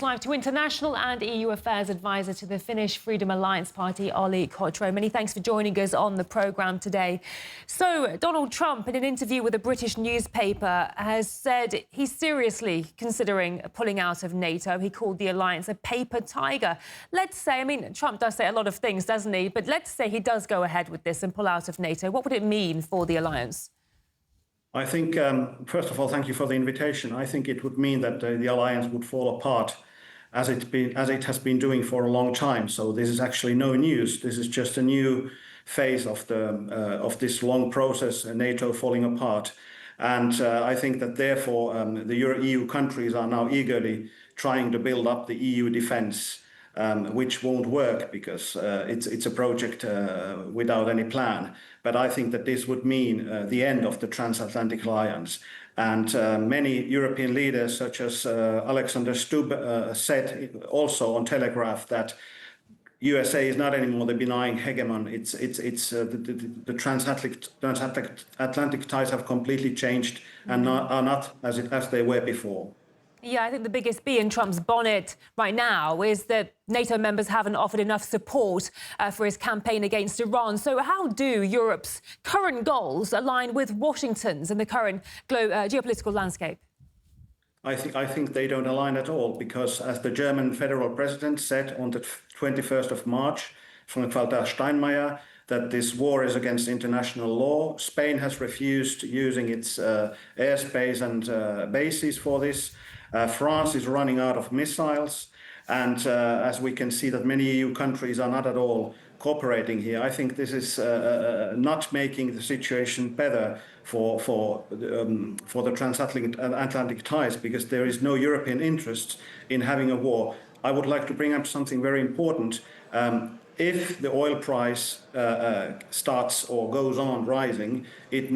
Live to international and EU affairs advisor to the Finnish Freedom Alliance Party, Olli Koivisto. Many thanks for joining us on the programme today. So, Donald Trump, in an interview with a British newspaper, has said he's seriously considering pulling out of NATO. He called the alliance a paper tiger. Let's say, Trump does say a lot of things, doesn't he? But let's say he does go ahead with this and pull out of NATO. What would it mean for the alliance? I think, first of all, thank you for the invitation. I think it would mean that the alliance would fall apart as it has been doing for a long time. So this is actually no news. This is just a new phase of this long process, NATO falling apart. And I think that therefore the EU countries are now eagerly trying to build up the EU defence, which won't work because it's a project without any plan. But I think that this would mean the end of the transatlantic alliance. And many European leaders, such as Alexander Stubb, said also on Telegraph that USA is not anymore the benign hegemon. The transatlantic ties have completely changed and are not as they were before. Yeah, I think the biggest bee in Trump's bonnet right now is that NATO members haven't offered enough support for his campaign against Iran. So how do Europe's current goals align with Washington's in the current geopolitical landscape? I think they don't align at all, because as the German federal president said on the 21st of March, Frank-Walter Steinmeier, that this war is against international law. Spain has refused using its airspace and bases for this. France is running out of missiles. And as we can see that many EU countries are not at all cooperating here, I think this is not making the situation better for the transatlantic ties, because there is no European interest in having a war. I would like to bring up something very important. If the oil price starts or goes on rising, it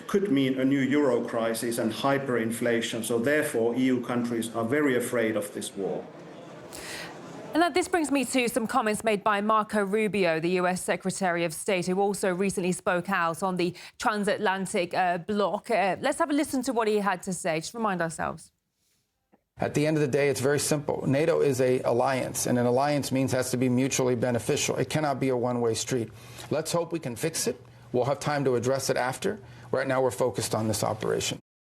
could mean a new euro crisis and hyperinflation. So therefore, EU countries are very afraid of this war. And this brings me to some comments made by Marco Rubio, the US Secretary of State, who also recently spoke out on the transatlantic bloc. Let's have a listen to what he had to say. Just remind ourselves. At the end of the day, it's very simple. NATO is an alliance, and an alliance means it has to be mutually beneficial. It cannot be a one-way street. Let's hope we can fix it. We'll have time to address it after. Right now, we're focused on this operation.